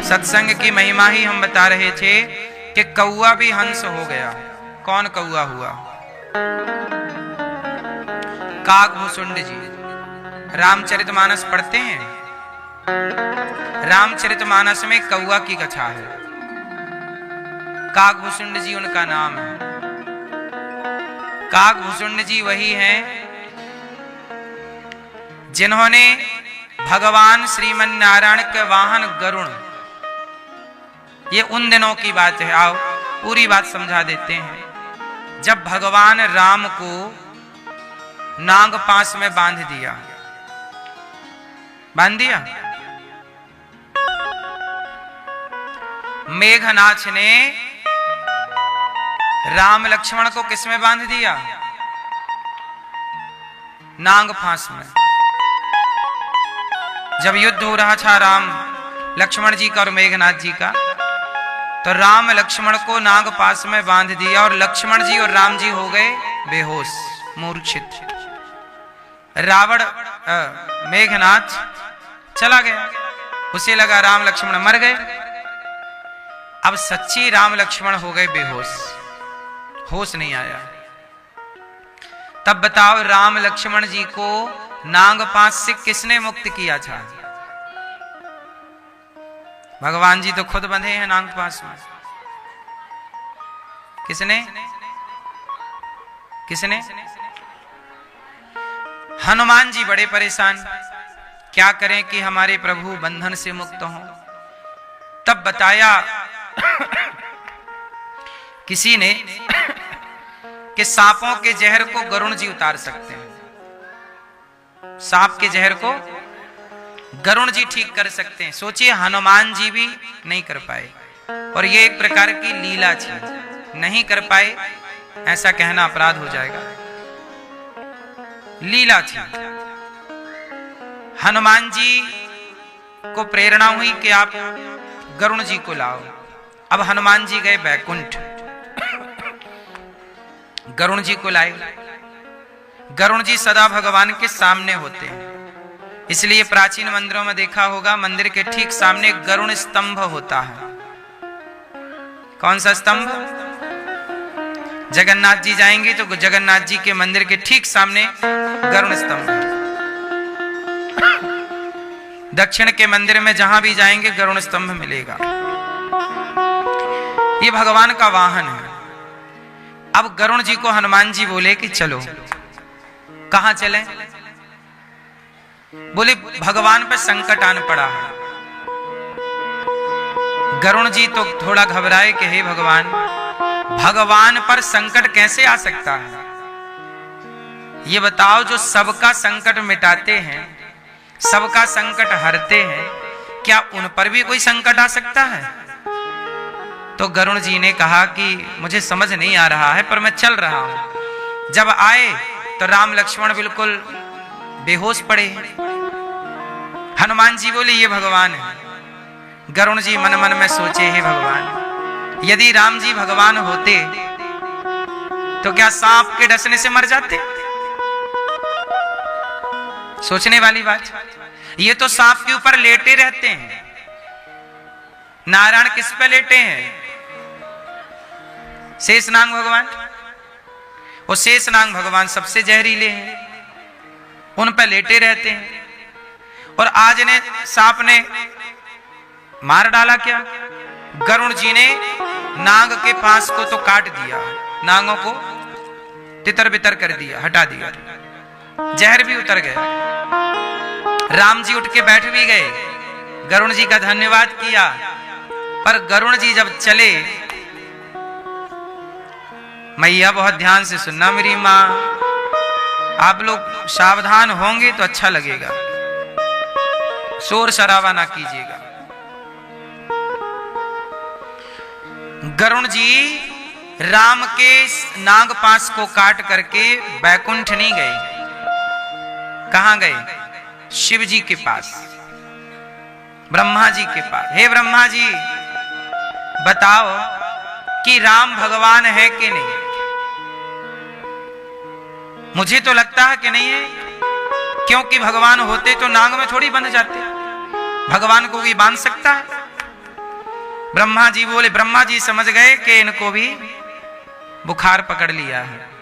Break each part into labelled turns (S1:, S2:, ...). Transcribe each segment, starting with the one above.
S1: सत्संग की महिमा ही हम बता रहे थे कि कौआ भी हंस हो गया। कौन कौआ हुआ? काकभूषुंड जी। रामचरितमानस पढ़ते हैं? रामचरितमानस में कौआ की कथा है। काकभूषुंड जी उनका नाम है। काकभूषुंड जी वही हैं जिन्होंने भगवान श्रीमन नारायण के वाहन गरुण, ये उन दिनों की बात है, आओ पूरी बात समझा देते हैं। जब भगवान राम को नाग पास में बांध दिया, मेघनाथ ने राम लक्ष्मण को किस में बांध दिया? नाग फांस में। जब युद्ध हो रहा था राम लक्ष्मण जी का और मेघनाथ जी का, तो राम लक्ष्मण को नाग पास में बांध दिया और लक्ष्मण जी और राम जी हो गए बेहोश, मूर्छित। रावण मेघनाथ चला गया, उसे लगा राम लक्ष्मण मर गए। अब सच्ची राम लक्ष्मण हो गए बेहोश, होश नहीं आया। तब बताओ राम लक्ष्मण जी को नागपाश से किसने मुक्त किया था? भगवान जी तो खुद बंधे हैं नागपाश में। किसने? किसने? हनुमान जी बड़े परेशान, क्या करें कि हमारे प्रभु बंधन से मुक्त हों। तब बताया किसी ने कि सांपों के जहर को गरुण जी उतार सकते हैं। सांप के जहर को गरुण जी ठीक कर सकते हैं। सोचिए हनुमान जी भी नहीं कर पाए, और ये एक प्रकार की लीला थी। नहीं कर पाए ऐसा कहना अपराध हो जाएगा, लीला थी। हनुमान जी को प्रेरणा हुई कि आप गरुण जी को लाओ। अब हनुमान जी गए बैकुंठ, गरुण जी को लाए। गरुण जी सदा भगवान के सामने होते हैं, इसलिए प्राचीन मंदिरों में देखा होगा मंदिर के ठीक सामने गरुण स्तंभ होता है। कौन सा स्तंभ? जगन्नाथ जी जाएंगे तो जगन्नाथ जी के मंदिर के ठीक सामने गरुण स्तंभ है। दक्षिण के मंदिर में जहां भी जाएंगे गरुण स्तंभ मिलेगा। ये भगवान का वाहन है। अब गरुण जी को हनुमान जी बोले कि चलो। कहां चले? बोले भगवान पर संकट आन पड़ा है। गरुण जी तो थोड़ा घबराए कि हे भगवान, भगवान पर संकट कैसे आ सकता है? ये बताओ, जो सबका संकट मिटाते हैं, सबका संकट हरते हैं, क्या उन पर भी कोई संकट आ सकता है? तो गरुण जी ने कहा कि मुझे समझ नहीं आ रहा है, पर मैं चल रहा हूं। जब आए तो राम लक्ष्मण बिल्कुल बेहोश पड़े। हनुमान जी बोले ये भगवान है। गरुण जी मन मन में सोचे, हे भगवान, यदि राम जी भगवान होते तो क्या सांप के डसने से मर जाते? सोचने वाली बात। ये तो सांप के ऊपर लेटे रहते हैं। नारायण किस पे लेटे हैं? शेषनाग भगवान। वो शेषनाग भगवान सबसे जहरीले हैं, उन पर लेटे रहते हैं। और आज ने सांप ने मार डाला क्या? गरुण जी ने नाग के पास को तो काट दिया, नागों को तितर बितर कर दिया, हटा दिया, जहर भी उतर गया। राम जी उठ के बैठ भी गए, गरुण जी का धन्यवाद किया। पर गरुण जी जब चले, मैया बहुत ध्यान से सुनना मेरी माँ, आप लोग सावधान होंगे तो अच्छा लगेगा, शोर शराबा ना कीजिएगा। गरुण जी राम के नागपाश को काट करके बैकुंठ नहीं गए। कहां गए? शिव जी के पास, ब्रह्मा जी के पास। हे ब्रह्मा जी, बताओ कि राम भगवान है कि नहीं? मुझे तो लगता है कि नहीं है, क्योंकि भगवान होते तो नाग में थोड़ी बंध जाते। भगवान को भी बांध सकता है? ब्रह्मा जी बोले, ब्रह्मा जी समझ गए कि इनको भी बुखार पकड़ लिया है।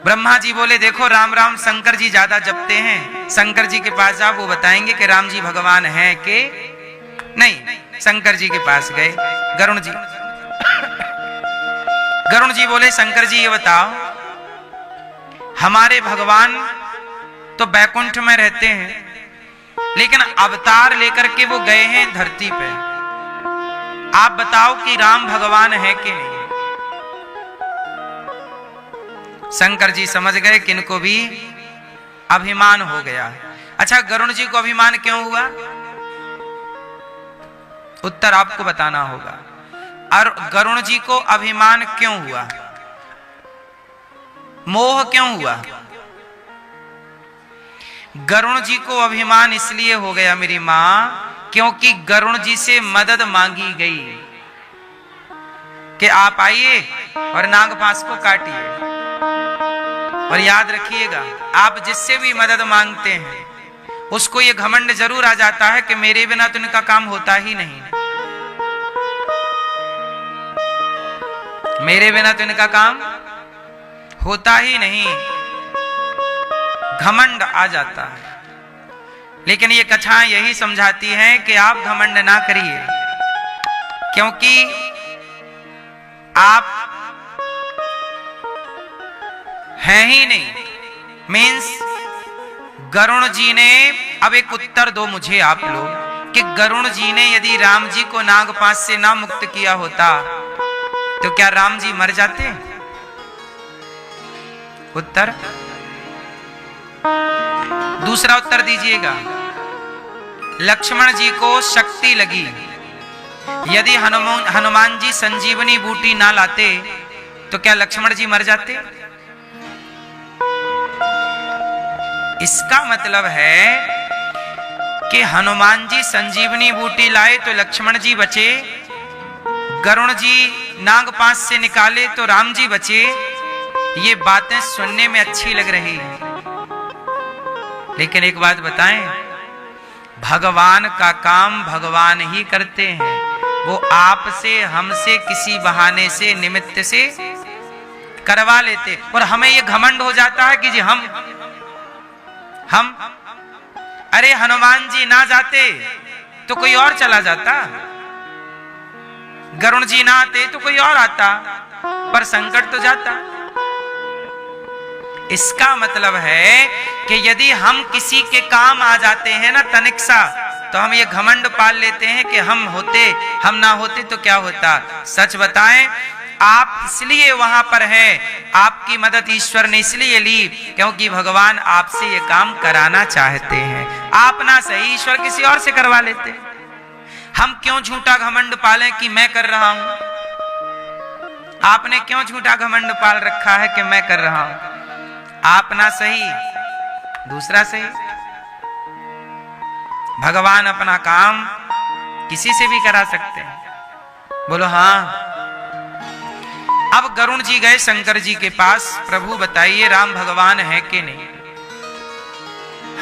S1: ब्रह्मा जी बोले, देखो राम राम शंकर जी ज्यादा जपते हैं, शंकर जी के पास जाओ, वो बताएंगे कि राम जी भगवान है कि नहीं। शंकर जी के पास गए गरुण जी। गरुण जी बोले, शंकर जी ये बताओ, हमारे भगवान तो बैकुंठ में रहते हैं, लेकिन अवतार लेकर के वो गए हैं धरती पे। आप बताओ कि राम भगवान है कि नहीं। शंकर जी समझ गए कि इनको भी अभिमान हो गया। अच्छा, गरुण जी को अभिमान क्यों हुआ? उत्तर आपको बताना होगा। और गरुण जी को अभिमान क्यों हुआ? मोह क्यों हुआ? गरुण जी को अभिमान इसलिए हो गया मेरी मां, क्योंकि गरुण जी से मदद मांगी गई कि आप आइए और नागपाश को काटिए। और याद रखिएगा, आप जिससे भी मदद मांगते हैं उसको ये घमंड जरूर आ जाता है कि मेरे बिना तो इनका काम होता ही नहीं, मेरे बिना तो इनका काम होता ही नहीं, घमंड आ जाता है। लेकिन ये कथाएं यही समझाती हैं कि आप घमंड ना करिए, क्योंकि आप हैं ही नहीं। मीन्स गरुण जी ने, अब एक उत्तर दो मुझे आप लोग, कि गरुण जी ने यदि राम जी को नागपाश से ना मुक्त किया होता तो क्या राम जी मर जाते? उत्तर, दूसरा उत्तर दीजिएगा। लक्ष्मण जी को शक्ति लगी, यदि हनुमान जी संजीवनी बूटी ना लाते तो क्या लक्ष्मण जी मर जाते? इसका मतलब है कि हनुमान जी संजीवनी बूटी लाए तो लक्ष्मण जी बचे, गरुण जी नागपाश से निकाले तो राम जी बचे। ये बातें सुनने में अच्छी लग रही है, लेकिन एक बात बताएं, भगवान का काम भगवान ही करते हैं। वो आपसे, हमसे किसी बहाने से, निमित्त से करवा लेते, और हमें ये घमंड हो जाता है कि जी हम अरे हनुमान जी ना जाते तो कोई और चला जाता, गरुण जी ना आते तो कोई और आता, पर संकट तो जाता। इसका मतलब है कि यदि हम किसी के काम आ जाते हैं ना तनिक सा, तो हम ये घमंड पाल लेते हैं कि हम होते, हम ना होते तो क्या होता। सच बताएं, आप इसलिए वहां पर हैं, आपकी मदद ईश्वर ने इसलिए ली क्योंकि भगवान आपसे ये काम कराना चाहते हैं। आप ना सही, ईश्वर किसी और से करवा लेते। हम क्यों झूठा घमंड पालें कि मैं कर रहा हूं? आपने क्यों झूठा घमंड पाल रखा है कि मैं कर रहा हूं? आप ना सही, दूसरा सही। भगवान अपना काम किसी से भी करा सकते हैं। बोलो हाँ। अब गरुण जी गए शंकर जी के पास, प्रभु बताइए राम भगवान है कि नहीं।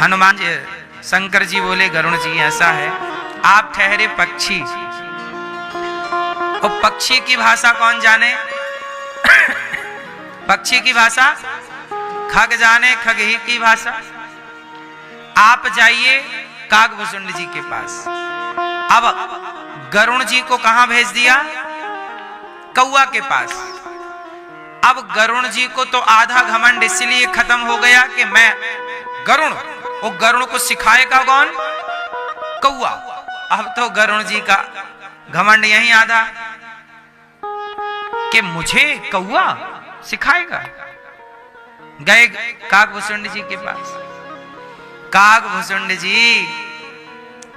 S1: हनुमान जी, शंकर जी बोले, गरुण जी ऐसा है, आप ठहरे पक्षी, और पक्षी की भाषा कौन जाने? पक्षी की भाषा खग जाने, खग ही की भाषा। आप जाइए कागभूषुंड जी के पास। अब गरुण जी को कहां भेज दिया? कौआ के पास। अब गरुण जी को तो आधा घमंड इसलिए खत्म हो गया कि मैं गरुण, वो गरुण को सिखाएगा कौन? कौआ। अब तो गरुण जी का घमंड यही आधा कि मुझे कौआ सिखाएगा। गए कागभूषुंड जी के पास। कागभूषुंड जी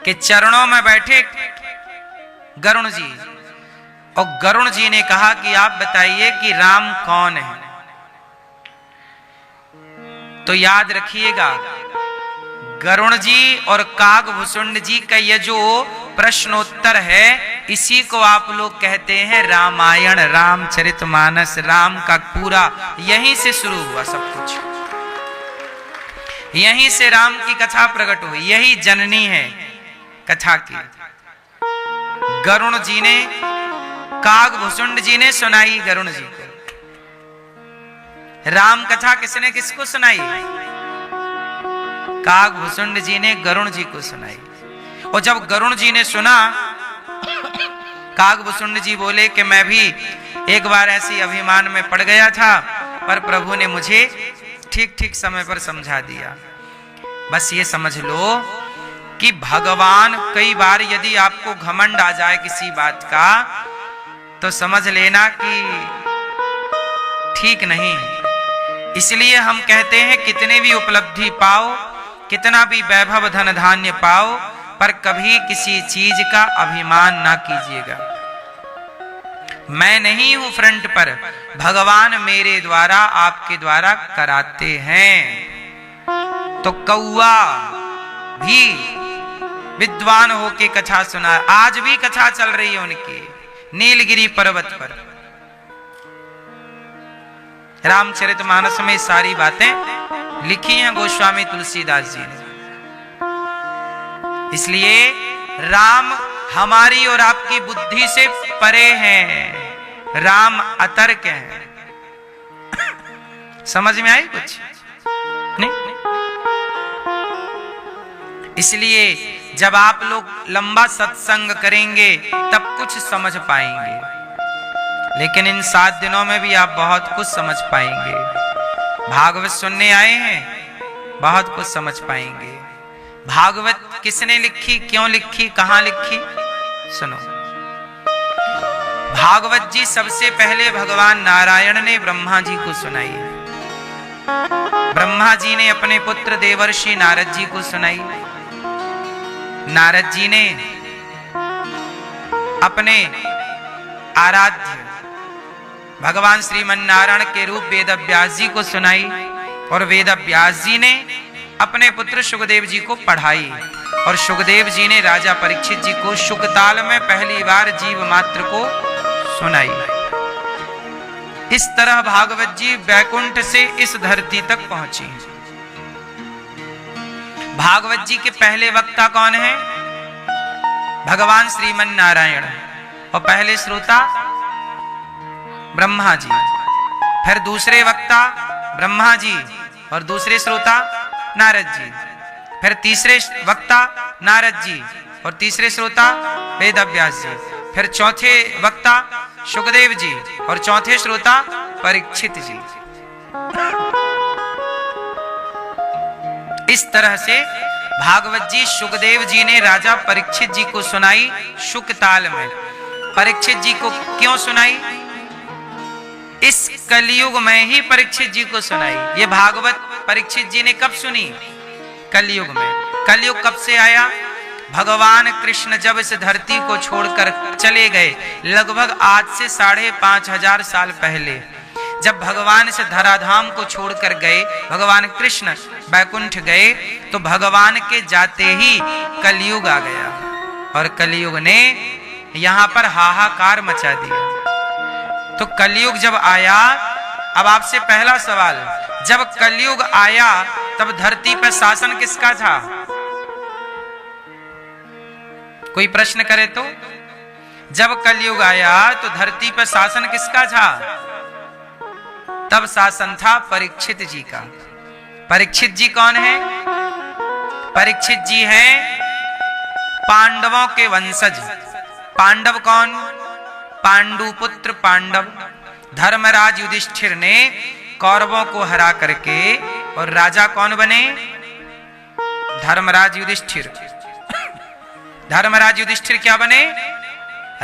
S1: के चरणों में बैठे गरुण जी, और गरुण जी ने कहा कि आप बताइए कि राम कौन है। तो याद रखिएगा, गरुण जी और कागभूषुंड जी का ये जो प्रश्नोत्तर है, इसी को आप लोग कहते हैं रामायण, रामचरितमानस। राम का पूरा यहीं से शुरू हुआ सब कुछ, यहीं से राम की कथा प्रकट हुई, यही जननी है। कथा की। गरुण जी ने, कागभूषुंड जी ने सुनाई गरुण जी को। राम कथा किसने किसको सुनाई? कागभूषुंड जी ने गरुण जी को सुनाई। और जब गरुण जी ने सुना, कागभूषुंड जी बोले कि मैं भी एक बार ऐसी अभिमान में पड़ गया था, पर प्रभु ने मुझे ठीक ठीक समय पर समझा दिया। बस ये समझ लो कि भगवान, कई बार यदि आपको घमंड आ जाए किसी बात का, तो समझ लेना कि ठीक नहीं। इसलिए हम कहते हैं कितने भी उपलब्धि पाओ, कितना भी वैभव धन धान्य पाओ, पर कभी किसी चीज का अभिमान ना कीजिएगा। मैं नहीं हूं फ्रंट पर, भगवान मेरे द्वारा, आपके द्वारा कराते हैं। तो कौआ भी विद्वान होके कथा सुना, आज भी कथा चल रही है उनकी नीलगिरी पर्वत पर। रामचरितमानस में सारी बातें लिखी हैं गोस्वामी तुलसीदास जी ने। इसलिए राम हमारी और आपकी बुद्धि से परे हैं, राम अतर्क हैं। समझ में आई कुछ नहीं? इसलिए जब आप लोग लंबा सत्संग करेंगे तब कुछ समझ पाएंगे, लेकिन इन 7 दिनों में भी आप बहुत कुछ समझ पाएंगे। भागवत सुनने आए हैं, बहुत कुछ समझ पाएंगे। भागवत किसने लिखी, क्यों लिखी, कहां लिखी, सुनो। भागवत जी सबसे पहले भगवान नारायण ने ब्रह्मा जी को सुनाई। ब्रह्मा जी ने अपने पुत्र देवर्षि नारद जी को सुनाई। नारद जी ने अपने आराध्य भगवान श्रीमन्नारायण के रूप वेदव्यास जी को सुनाई, और वेदव्यास जी ने अपने पुत्र सुखदेव जी को पढ़ाई, और सुखदेव जी ने राजा परीक्षित जी को शुकताल में पहली बार जीव मात्र को सुनाई। इस तरह भागवत जी वैकुंठ से इस धरती तक पहुंची। भागवत जी के पहले वक्ता कौन है? भगवान श्रीमन्नारायण, और पहले श्रोता ब्रह्मा जी। फिर दूसरे वक्ता ब्रह्मा जी, और दूसरे श्रोता नारद जी। फिर तीसरे वक्ता नारद जी, और तीसरे श्रोता वेदव्यास जी। फिर चौथे वक्ता सुखदेव जी, और चौथे श्रोता परीक्षित जी। इस तरह से भागवत जी सुखदेव जी ने राजा परीक्षित जी को सुनाई शुकताल में। परीक्षित जी को क्यों सुनाई? इस कलयुग में ही परीक्षित जी को सुनाई। ये भागवत परीक्षित जी ने कब सुनी? कलयुग में। कलयुग कब से आया? भगवान कृष्ण जब इस धरती को छोड़कर चले गए, लगभग आज से 5500 साल पहले, जब भगवान इस धराधाम को छोड़कर गए, भगवान कृष्ण वैकुंठ गए, तो भगवान के जाते ही कलयुग आ गया, और कलयुग ने यहां पर हाहाकार मचा दिया। तो कलयुग जब आया, अब आपसे पहला सवाल, जब कलयुग आया तब धरती पर शासन किसका था? कोई प्रश्न करे तो? जब कलयुग आया तो धरती पर शासन किसका था? तब शासन था परीक्षित जी का। परीक्षित जी कौन है? परीक्षित जी हैं पांडवों के वंशज। पांडव कौन? पांडु पुत्र पांडव। धर्मराज युधिष्ठिर ने कौरवों को हरा करके, और राजा कौन बने? धर्मराज युधिष्ठिर। धर्मराज युधिष्ठिर क्या बने?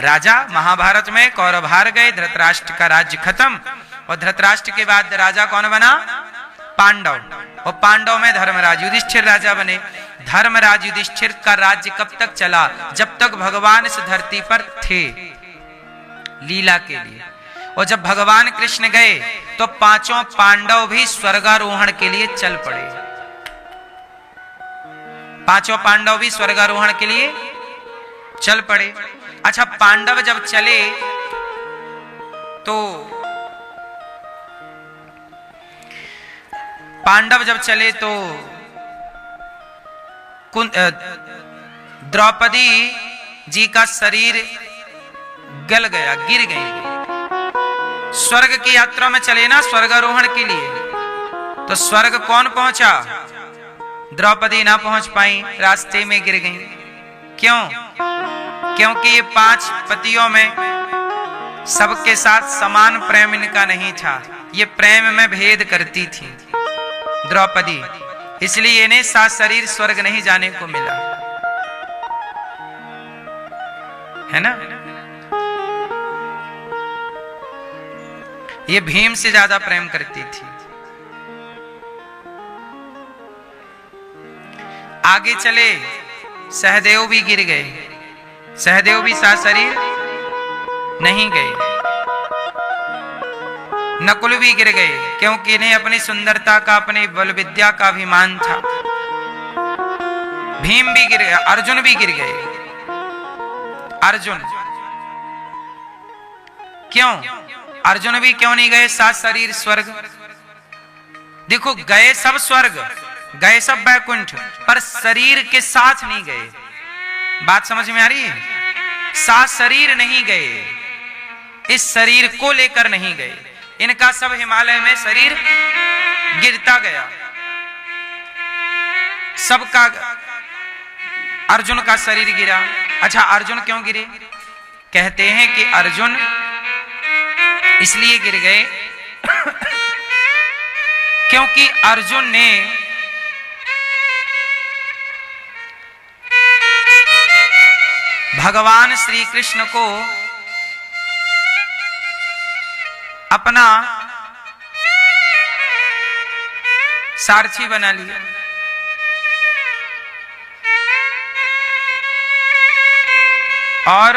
S1: राजा। महाभारत में कौरव हार गए, धृतराष्ट्र का राज्य खत्म, और धृतराष्ट्र के बाद राजा कौन बना? पांडव। और पांडव में धर्मराज युधिष्ठिर राजा बने। धर्मराज युधिष्ठिर का राज्य कब तक चला? जब तक भगवान इस धरती पर थे लीला के लिए। और जब भगवान कृष्ण गए तो 5 पांडव भी स्वर्गारोहण के लिए चल पड़े। 5 पांडव भी स्वर्गारोहण के लिए चल पड़े। अच्छा, पांडव जब चले तो द्रौपदी जी का शरीर गल गया, गिर गई। स्वर्ग की यात्रा में चले ना स्वर्गारोहण के लिए, तो स्वर्ग कौन पहुंचा? द्रौपदी ना पहुंच पाई, रास्ते में गिर गई। क्यों? क्योंकि ये 5 पतियों में सबके साथ समान प्रेम इनका नहीं था, ये प्रेम में भेद करती थी द्रौपदी, इसलिए इन्हें सात शरीर स्वर्ग नहीं जाने को मिला, है ना। ये भीम से ज्यादा प्रेम करती थी। आगे चले, सहदेव भी गिर गए। सहदेव भी सात शरीर नहीं गए। नकुल भी गिर गए, क्योंकि इन्हें अपनी सुंदरता का, अपनी बल विद्या का अभिमान था। भीम भी गिर गए, अर्जुन भी गिर गए। अर्जुन क्यों? अर्जुन भी क्यों नहीं गए सात शरीर स्वर्ग? देखो, गए सब स्वर्ग, गए सब वैकुंठ, पर शरीर के साथ नहीं गए। बात समझ में आ रही है? सात शरीर नहीं गए, इस शरीर को लेकर नहीं गए। इनका सब हिमालय में शरीर गिरता गया, सबका। अर्जुन का शरीर गिरा। अच्छा, अर्जुन क्यों गिरे? कहते हैं कि अर्जुन इसलिए गिर गए क्योंकि अर्जुन ने भगवान श्री कृष्ण को अपना सारथी बना लिया। और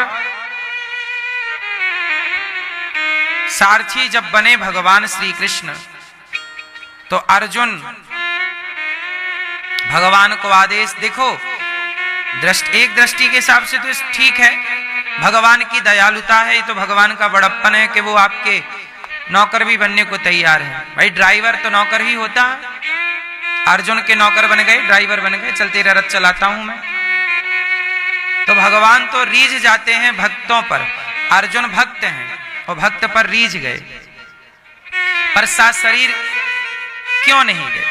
S1: सारथी जब बने भगवान श्री कृष्ण, तो अर्जुन भगवान को आदेश, देखो एक दृष्टि के हिसाब से तो ठीक है, भगवान की दयालुता है, ये तो भगवान का बड़प्पन है कि वो आपके नौकर भी बनने को तैयार है। भाई ड्राइवर तो नौकर ही होता है। अर्जुन के नौकर बन गए, ड्राइवर बन गए, चल तेरा रथ चलाता हूं मैं। तो भगवान तो रीझ जाते हैं भक्तों पर। अर्जुन भक्त हैं और भक्त पर रीझ गए। पर सात शरीर क्यों नहीं गए?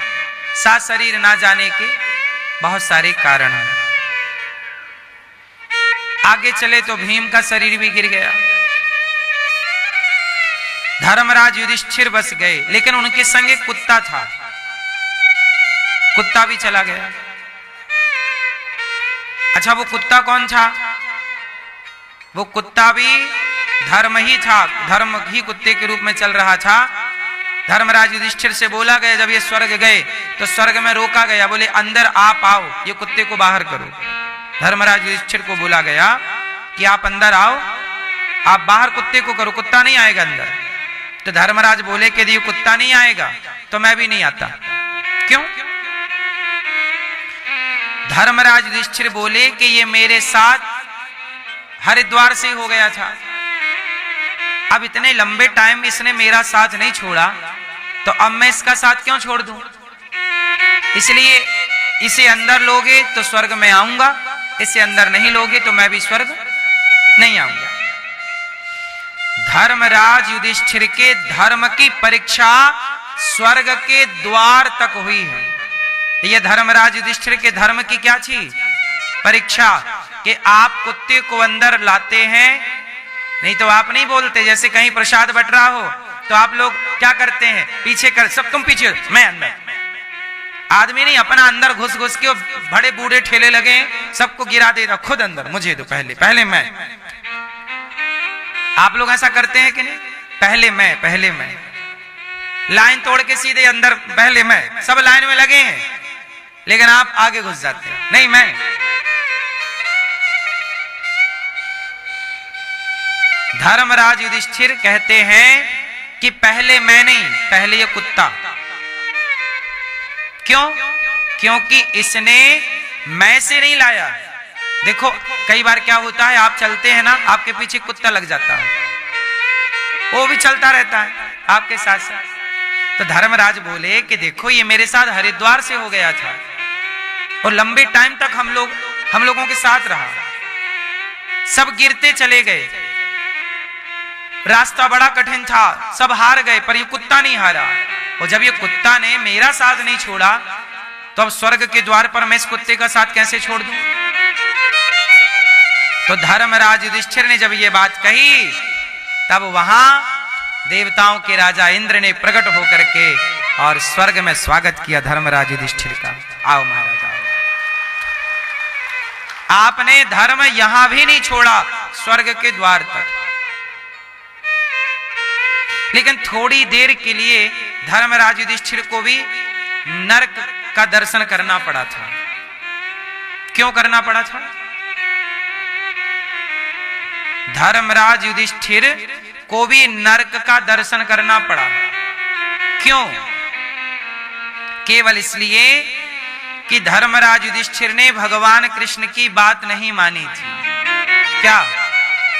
S1: सात शरीर ना जाने के बहुत सारे कारण हैं। आगे चले तो भीम का शरीर भी गिर गया। धर्मराज युधिष्ठिर बस गए, लेकिन उनके संग एक कुत्ता था, कुत्ता भी चला गया। अच्छा, वो कुत्ता कौन था? वो कुत्ता भी धर्म ही था, धर्म ही कुत्ते के रूप में चल रहा था। धर्मराज युधिष्ठिर से बोला गया, जब ये स्वर्ग गए तो स्वर्ग में रोका गया, बोले अंदर आप आओ, ये कुत्ते को बाहर करो। धर्मराज युधिष्ठिर को बोला गया कि आप अंदर आओ, आप बाहर कुत्ते को करो, कुत्ता नहीं आएगा अंदर। तो धर्मराज बोले कि यदि कुत्ता नहीं आएगा तो मैं भी नहीं आता। क्यों? धर्मराज युधिष्ठिर बोले कि ये मेरे साथ हरिद्वार से हो गया था, अब इतने लंबे टाइम इसने मेरा साथ नहीं छोड़ा, तो अब मैं इसका साथ क्यों छोड़ दूं? इसलिए इसे अंदर लोगे तो स्वर्ग में आऊंगा, इसे अंदर नहीं लोगे तो मैं भी स्वर्ग नहीं आऊंगा। धर्मराज युधिष्ठिर के धर्म की परीक्षा स्वर्ग के द्वार तक हुई है। यह धर्मराज युधिष्ठिर के धर्म की क्या थी? परीक्षा, कि आप कुत्ते को अंदर लाते हैं, नहीं तो आप नहीं बोलते। जैसे कहीं प्रसाद बट रहा हो तो आप लोग क्या करते हैं? पीछे कर, सब तुम पीछे, मैं अंदर। आदमी नहीं, अपना अंदर घुस घुस के बड़े बूढ़े ठेले लगे, सबको गिरा देता, खुद अंदर, मुझे तो पहले मैं। आप लोग ऐसा करते हैं कि नहीं? पहले मैं, लाइन तोड़ के सीधे अंदर, पहले मैं। सब लाइन में लगे हैं, लेकिन आप आगे घुस जाते हैं, नहीं मैं। धर्मराज युधिष्ठिर कहते हैं कि पहले मैं नहीं, पहले ये कुत्ता। क्यों? क्योंकि इसने मैं से नहीं लाया। देखो कई बार क्या होता है, आप चलते हैं ना, आपके पीछे कुत्ता लग जाता है, वो भी चलता रहता है आपके साथ साथ। तो धर्मराज बोले कि देखो ये मेरे साथ हरिद्वार से हो गया था, और लंबे टाइम तक हम लोग हम लोगों के साथ रहा, सब गिरते चले गए, रास्ता बड़ा कठिन था, सब हार गए, पर ये कुत्ता नहीं हारा। और जब ये कुत्ता ने मेरा साथ नहीं छोड़ा, तो अब स्वर्ग के द्वार पर मैं इस कुत्ते का साथ कैसे छोड़ दूं? तो धर्मराज युधिष्ठिर ने जब ये बात कही, तब वहां देवताओं के राजा इंद्र ने प्रकट होकर के और स्वर्ग में स्वागत किया धर्मराज युधिष्ठिर का। आओ महाराज आओ। आपने धर्म यहां भी नहीं छोड़ा, स्वर्ग के द्वार तक। लेकिन थोड़ी देर के लिए धर्मराज युधिष्ठिर को भी नरक का दर्शन करना पड़ा था। क्यों करना पड़ा था? धर्मराज युधिष्ठिर को भी नरक का दर्शन करना पड़ा। क्यों? केवल इसलिए कि धर्मराज युधिष्ठिर ने भगवान कृष्ण की बात नहीं मानी थी। क्या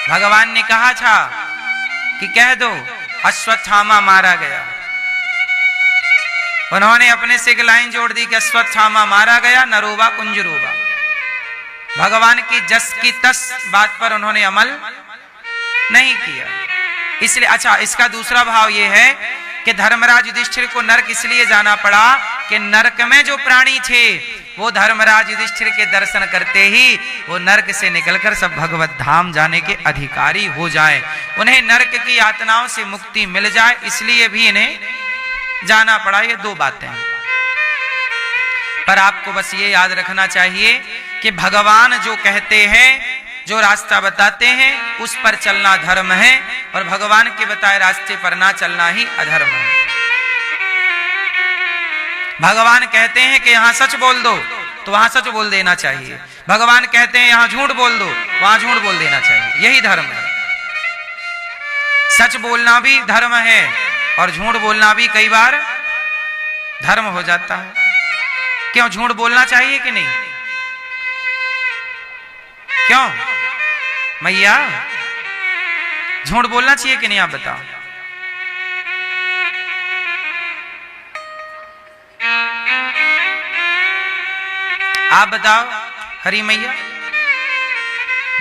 S1: भगवान ने कहा था कि कह दो अश्वत्थामा मारा गया? उन्होंने अपने से एक लाइन जोड़ दी कि अश्वत्थामा मारा गया, नरोबा कुंजरोबा। भगवान की जस की तस बात पर उन्होंने अमल नहीं किया। इसलिए अच्छा, इसका दूसरा भाव यह है कि धर्मराज युधिष्ठिर को नरक इसलिए जाना पड़ा कि नरक में जो प्राणी थे वो धर्मराज युधिष्ठिर के दर्शन करते ही वो नरक से निकलकर सब भगवत धाम जाने के अधिकारी हो जाएं, उन्हें नरक की यातनाओं से मुक्ति मिल जाए, इसलिए भी इन्हें जाना पड़ा। ये दो बातें हैं। पर आपको बस ये याद रखना चाहिए कि भगवान जो कहते हैं, जो रास्ता बताते हैं, उस पर चलना धर्म है, और भगवान के बताए रास्ते पर ना चलना ही अधर्म है। भगवान कहते हैं कि यहां सच बोल दो, तो वहां सच बोल देना चाहिए। भगवान कहते हैं यहां झूठ बोल दो, वहां झूठ बोल देना चाहिए। यही धर्म है। सच बोलना भी धर्म है और झूठ बोलना भी कई बार धर्म हो जाता है। क्यों झूठ बोलना चाहिए कि नहीं? क्यों मैया झूठ बोलना चाहिए कि नहीं? आप बताओ। आप बताओ हरी मैया,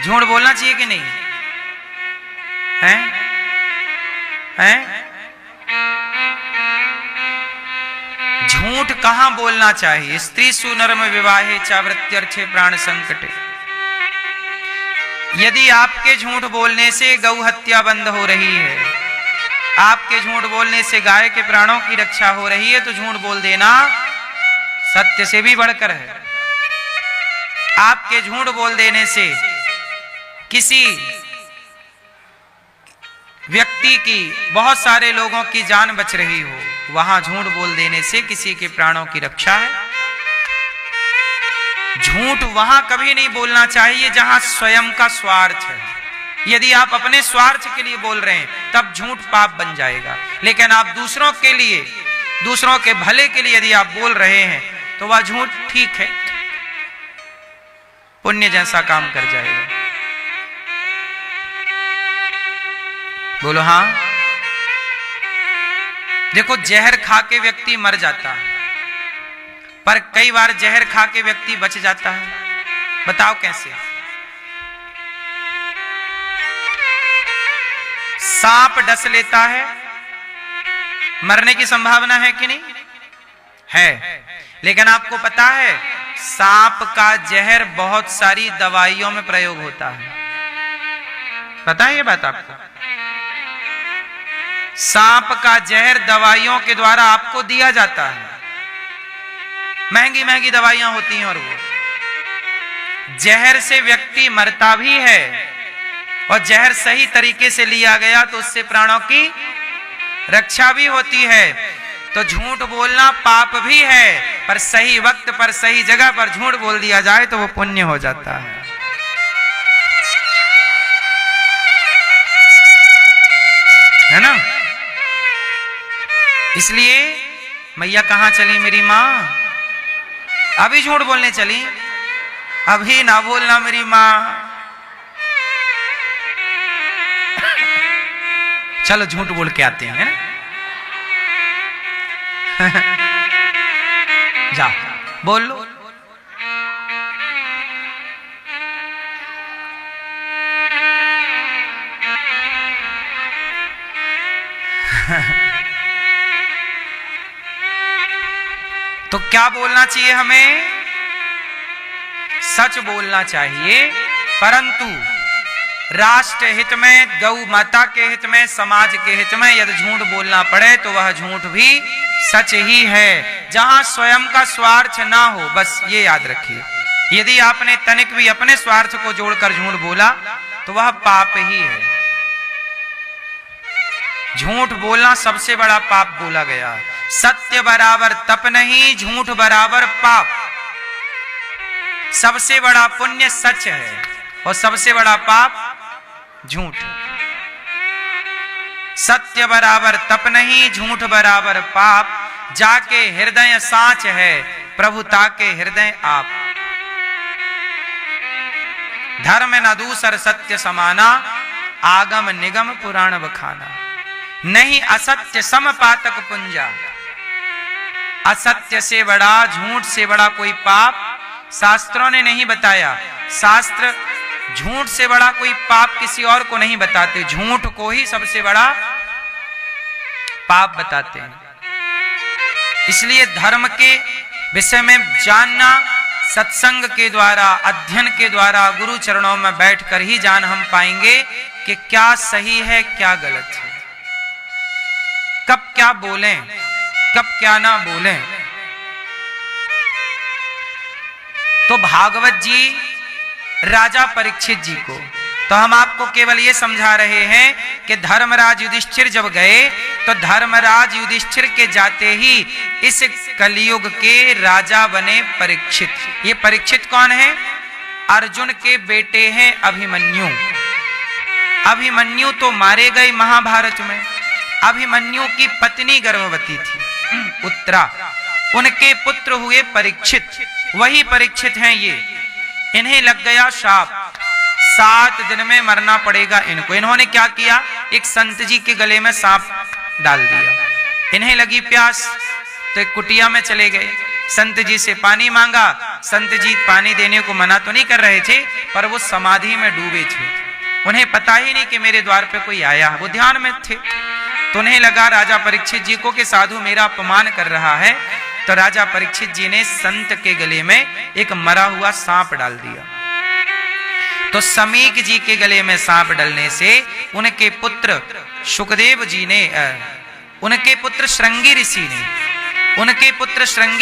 S1: झूठ बोलना चाहिए कि नहीं? हैं? हैं? झूठ कहां बोलना चाहिए? स्त्री सुनर्म विवाहे चावृत्यर्थे प्राण संकटे। यदि आपके झूठ बोलने से गौ हत्या बंद हो रही है, आपके झूठ बोलने से गाय के प्राणों की रक्षा हो रही है, तो झूठ बोल देना सत्य से भी बढ़कर है। आपके झूठ बोल देने से किसी व्यक्ति की, बहुत सारे लोगों की जान बच रही हो, वहां झूठ बोल देने से किसी के प्राणों की रक्षा है। झूठ वहां कभी नहीं बोलना चाहिए जहां स्वयं का स्वार्थ है। यदि आप अपने स्वार्थ के लिए बोल रहे हैं तब झूठ पाप बन जाएगा, लेकिन आप दूसरों के लिए, दूसरों के भले के लिए यदि आप बोल रहे हैं तो वह झूठ ठीक है, पुण्य जैसा काम कर जाएगा। बोलो हाँ। देखो जहर खा के व्यक्ति मर जाता है, पर कई बार जहर खा के व्यक्ति बच जाता है। बताओ कैसे? सांप डस लेता है, मरने की संभावना है कि नहीं? है। लेकिन आपको पता है सांप का जहर बहुत सारी दवाइयों में प्रयोग होता है। पता है ये बात आपको? सांप का जहर दवाइयों के द्वारा आपको दिया जाता है। महंगी महंगी दवाइयां होती हैं, और वो जहर से व्यक्ति मरता भी है, और जहर सही तरीके से लिया गया तो उससे प्राणों की रक्षा भी होती है। तो झूठ बोलना पाप भी है, पर सही वक्त पर सही जगह पर झूठ बोल दिया जाए तो वो पुण्य हो जाता है। है ना? इसलिए मैया कहां चली मेरी मां? अभी झूठ बोलने चली? अभी ना बोलना मेरी मां। चलो झूठ बोल के आते हैं, है ना? जा बोल लो। क्या बोलना चाहिए हमें? सच बोलना चाहिए, परंतु राष्ट्र हित में, गौ माता के हित में, समाज के हित में यदि झूठ बोलना पड़े तो वह झूठ भी सच ही है, जहां स्वयं का स्वार्थ ना हो। बस ये याद रखिए, यदि आपने तनिक भी अपने स्वार्थ को जोड़कर झूठ बोला तो वह पाप ही है। झूठ बोलना सबसे बड़ा पाप बोला गया। सत्य बराबर तप नहीं, झूठ बराबर पाप। सबसे बड़ा पुण्य सच है और सबसे बड़ा पाप झूठ। सत्य बराबर तप नहीं, झूठ बराबर पाप। जाके हृदय सांच है, प्रभुता के हृदय आप। धर्म न दूसर सत्य समाना, आगम निगम पुराण बखाना। नहीं असत्य सम पातक पुंजा। असत्य से बड़ा, झूठ से बड़ा कोई पाप शास्त्रों ने नहीं बताया। शास्त्र झूठ से बड़ा कोई पाप किसी और को नहीं बताते, झूठ को ही सबसे बड़ा पाप बताते हैं। इसलिए धर्म के विषय में जानना सत्संग के द्वारा, अध्ययन के द्वारा, गुरु चरणों में बैठकर ही जान हम पाएंगे कि क्या सही है, क्या गलत है, कब क्या बोलें, कब क्या ना बोलें। तो भागवत जी राजा परीक्षित जी को, तो हम आपको केवल ये समझा रहे हैं कि धर्मराज युधिष्ठिर जब गए तो धर्मराज युधिष्ठिर के जाते ही इस कलयुग के राजा बने परीक्षित। ये परीक्षित कौन है? अर्जुन के बेटे हैं अभिमन्यु। अभिमन्यु तो मारे गए महाभारत में। अभिमन्यु की पत्नी गर्भवती थी उत्तरा, उनके पुत्र हुए परीक्षित। वही परीक्षित हैं ये। इन्हें लग गया शाप, 7 दिन में मरना पड़ेगा इनको। इन्होंने क्या किया? एक संत जी के गले में सांप डाल दिया। इन्हें लगी प्यास तो एक कुटिया में चले गए, संत जी से पानी मांगा। संत जी पानी देने को मना तो नहीं कर रहे थे, पर वो समाधि में डूबे थे। उन्हें पता ही नहीं कि मेरे द्वार पे कोई आया, वो ध्यान में थे। तो उन्हें लगा राजा परीक्षित जी को कि साधु मेरा अपमान कर रहा है। तो राजा परीक्षित जी ने संत के गले में एक मरा हुआ सांप डाल दिया। तो समीक जी के गले में सांप डलने से उनके पुत्र सुखदेव जी ने, उनके पुत्र श्रृंगी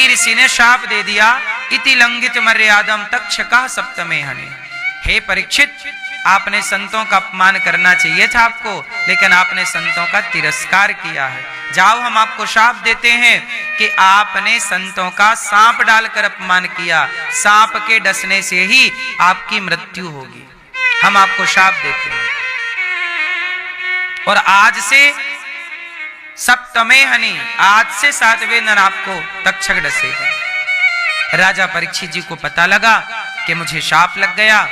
S1: ऋषि ने शाप दे दिया, इति लंघित मर्यादम तक्षका सप्तमे हनि। हे परीक्षित, आपने संतों का अपमान करना चाहिए था आपको, लेकिन आपने संतों का तिरस्कार किया है। जाओ, हम आपको शाप देते हैं कि आपने संतों का सांप डालकर अपमान किया, सांप के डसने से ही आपकी मृत्यु होगी। हम आपको शाप देते हैं। और आज से सप्तमे हनि, आज से 7वें दिन आपको तक्षक डसेगा। राजा परीक्षित जी को पता लगा कि मुझे शाप लग गया।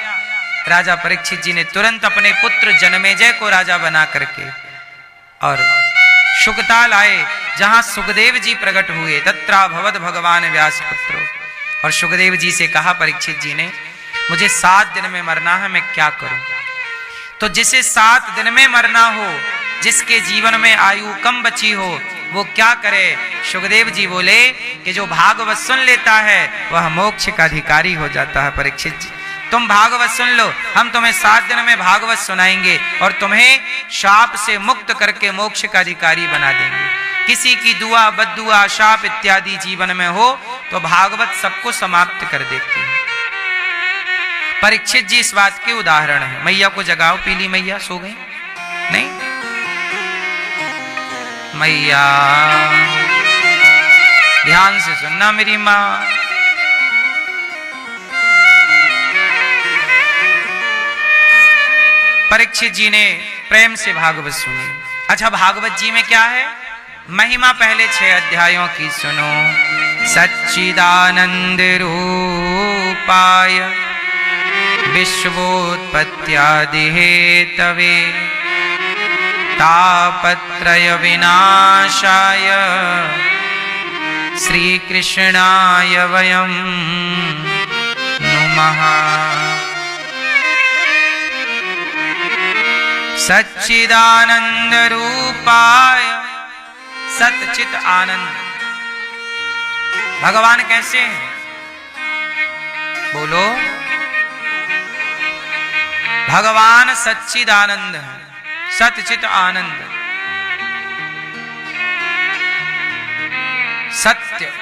S1: राजा परीक्षित जी ने तुरंत अपने पुत्र जनमेजय को राजा बना करके और शुकताल आए, जहां सुखदेव जी प्रकट हुए। तत्रा भवद भगवान व्यास पुत्रो। और सुखदेव जी से कहा परीक्षित जी ने, मुझे 7 दिन में मरना है, मैं क्या करूं? तो जिसे 7 दिन में मरना हो, जिसके जीवन में आयु कम बची हो, वो क्या करे? सुखदेव जी बोले कि जो भागवत सुन लेता है वह मोक्ष का अधिकारी हो जाता है। परीक्षित जी, तुम भागवत सुन लो, हम तुम्हें 7 दिन में भागवत सुनाएंगे और तुम्हें शाप से मुक्त करके मोक्ष का अधिकारी बना देंगे। किसी की दुआ, बद्दुआ, शाप इत्यादि जीवन में हो तो भागवत सबको समाप्त कर देती है। परीक्षित जी इस बात के उदाहरण है। मैया को जगाओ, पीली मैया सो गई नहीं? मैया ध्यान से सुनना मेरी माँ। परीक्षित जी ने प्रेम से भागवत सुनी। अच्छा, भागवत जी में क्या है महिमा? पहले 6 अध्यायों की सुनो। सच्चिदानंद रूपाय विश्वोत्पत्त्यादि हेतवे तापत्रय विनाशाय श्री कृष्णाय वयं नुमः। सच्चिदानंद रूपाय, सच्चित आनंद भगवान कैसे हैं? बोलो। भगवान सच्चिदानंद है, सतचित आनंद, सत्य।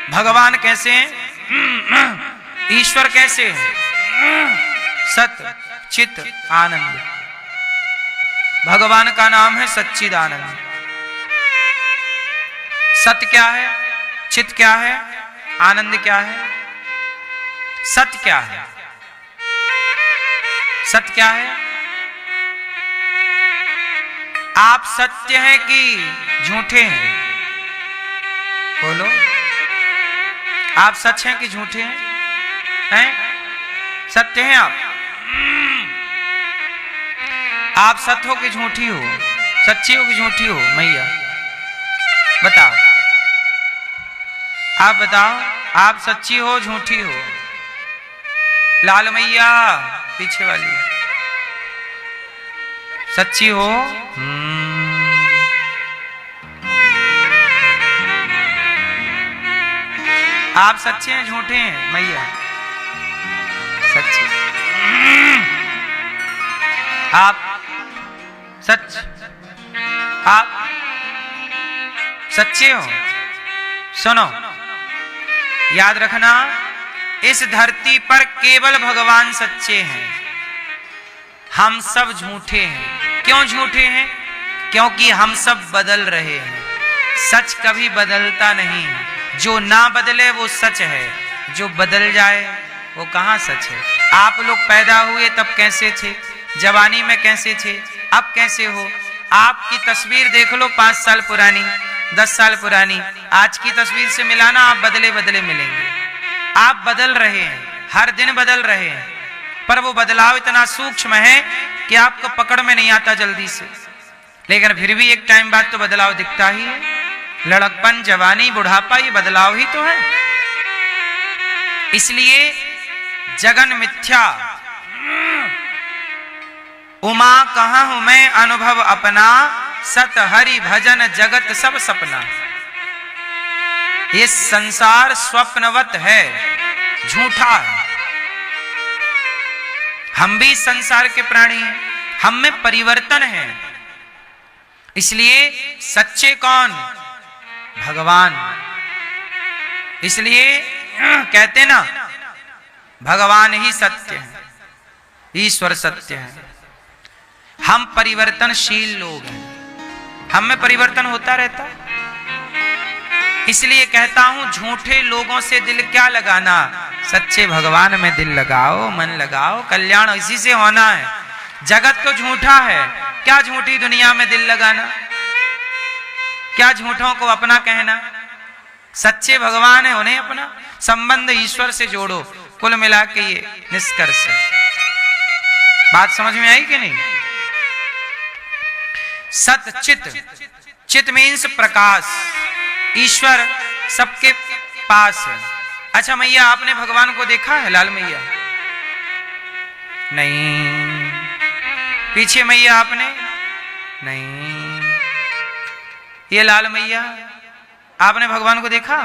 S1: भगवान कैसे हैं? ईश्वर कैसे हैं? सत्य चित आनंद। भगवान का नाम है सच्चिदानंद। सत्य क्या है? चित क्या है? आनंद क्या है? सत्य क्या है? सत्य क्या है? आप सत्य हैं कि झूठे हैं? बोलो। आप सच हैं कि झूठे हैं? सत्य हैं आप? आप सत्य हो कि झूठी हो? सच्ची हो कि झूठी हो? मैया बताओ, आप बताओ, आप सच्ची हो झूठी हो? लाल मैया पीछे वाली, सच्ची हो? आप सच्चे हैं झूठे हैं? मैया सच्चे। आप सच, आप सच्चे हो? सुनो, याद रखना, इस धरती पर केवल भगवान सच्चे हैं, हम सब झूठे हैं। क्यों झूठे हैं? क्योंकि हम सब बदल रहे हैं। सच कभी बदलता नहीं है। जो ना बदले वो सच है, जो बदल जाए वो कहाँ सच है। आप लोग पैदा हुए तब कैसे थे? जवानी में कैसे थे? अब कैसे हो? आपकी तस्वीर देख लो 5 साल पुरानी, 10 साल पुरानी, आज की तस्वीर से मिलाना, आप बदले बदले मिलेंगे। आप बदल रहे हैं, हर दिन बदल रहे हैं, पर वो बदलाव इतना सूक्ष्म है कि आपको पकड़ में नहीं आता जल्दी से, लेकिन फिर भी एक टाइम बाद तो बदलाव दिखता ही है। लड़कपन, जवानी, बुढ़ापा, ये बदलाव ही तो है। इसलिए जगन मिथ्या, उमा कहाँ हूं मैं अनुभव अपना, सत हरि भजन जगत सब सपना। ये संसार स्वप्नवत है, झूठा है। हम भी संसार के प्राणी हैं, हम में परिवर्तन है। इसलिए सच्चे कौन? भगवान। इसलिए कहते ना, भगवान ही सत्य है, ईश्वर सत्य है। हम परिवर्तनशील लोग हैं, हम में परिवर्तन होता रहता है। इसलिए कहता हूं, झूठे लोगों से दिल क्या लगाना, सच्चे भगवान में दिल लगाओ, मन लगाओ, कल्याण इसी से होना है। जगत तो झूठा है, क्या झूठी दुनिया में दिल लगाना, क्या झूठों को अपना कहना। सच्चे भगवान है, उन्हें अपना संबंध ईश्वर से जोड़ो। कुल मिला के ये निष्कर्ष है। बात समझ में आई कि नहीं? सत चित, चित मीन्स प्रकाश, ईश्वर सबके पास है। अच्छा मैया, आपने भगवान को देखा है? लाल मैया नहीं, पीछे मैया आपने नहीं, ये लाल मैया आपने भगवान को देखा?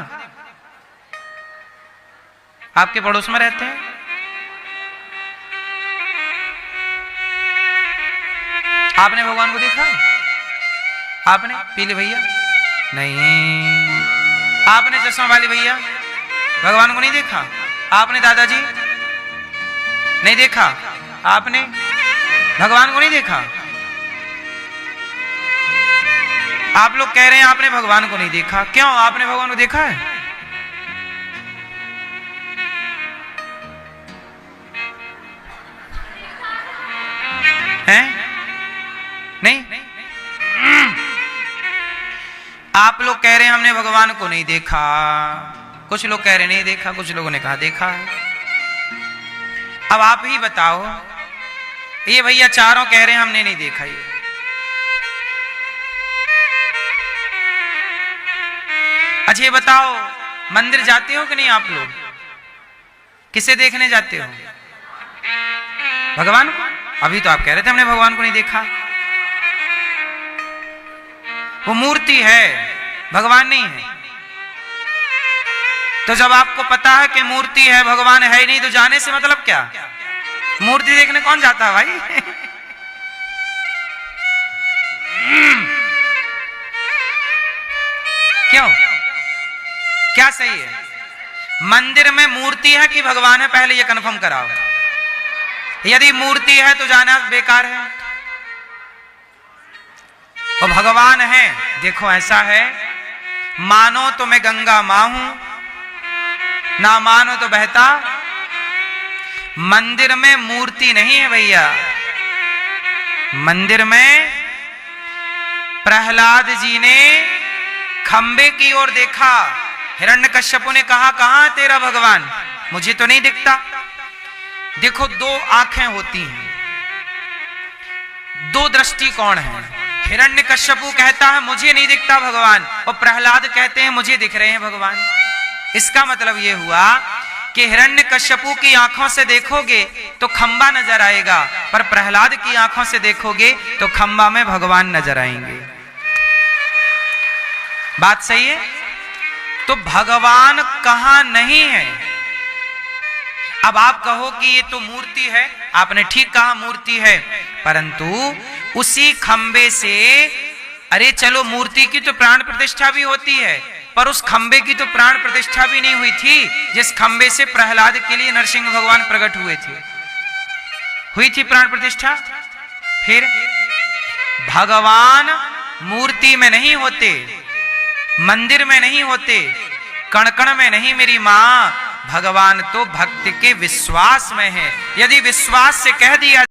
S1: आपके पड़ोस में रहते हैं? आपने भगवान को देखा? आपने? पीले भैया नहीं। आपने चश्मा वाली भैया भगवान को नहीं देखा? आपने दादाजी नहीं देखा? आपने भगवान को नहीं देखा? आप लोग कह रहे हैं आपने भगवान को नहीं देखा। क्यों? आपने भगवान को देखा है? हैं? नहीं? आप लोग कह रहे हैं हमने भगवान को नहीं देखा, कुछ लोग कह रहे नहीं देखा, कुछ लोगों ने कहा देखा है। अब आप ही बताओ, ये भैया चारों कह रहे हैं हमने नहीं देखा। ये अच्छा ये बताओ, मंदिर जाते हो कि नहीं आप लोग? किसे देखने जाते हो? भगवान को। अभी तो आप कह रहे थे हमने भगवान को नहीं देखा। वो मूर्ति है, भगवान नहीं है। तो जब आपको पता है कि मूर्ति है, भगवान है ही नहीं, तो जाने से मतलब क्या? मूर्ति देखने कौन जाता है भाई? क्यों? क्या सही है? मंदिर में मूर्ति है कि भगवान है, पहले ये कंफर्म कराओ। यदि मूर्ति है तो जाना बेकार है, और भगवान है। देखो ऐसा है, मानो तो मैं गंगा मां हूं, ना मानो तो बहता। मंदिर में मूर्ति नहीं है भैया, मंदिर में प्रहलाद जी ने खंबे की ओर देखा। हिरण्यकश्यप ने कहा, कहां तेरा भगवान? मुझे तो नहीं दिखता। देखो, दो आंखें होती हैं, दो दृष्टिकोण हैं। हिरण्यकश्यप कहता है मुझे नहीं दिखता भगवान, और प्रहलाद कहते हैं मुझे दिख रहे हैं भगवान। इसका मतलब यह हुआ कि हिरण्यकश्यप की आंखों से देखोगे तो खंबा नजर आएगा, पर प्रहलाद की आंखों से देखोगे तो खंबा में भगवान नजर आएंगे। बात सही है? तो भगवान कहां नहीं है? अब आप कहो कि ये तो मूर्ति है, आपने ठीक कहा मूर्ति है, परंतु उसी खंबे से, अरे चलो मूर्ति की तो प्राण प्रतिष्ठा भी होती है, पर उस खंबे की तो प्राण प्रतिष्ठा भी नहीं हुई थी जिस खंबे से प्रहलाद के लिए नरसिंह भगवान प्रकट हुए थे। हुई थी प्राण प्रतिष्ठा? फिर भगवान मूर्ति में नहीं होते, मंदिर में नहीं होते, कण कण में नहीं मेरी मां। भगवान तो भक्त के विश्वास में है। यदि विश्वास से कह दिया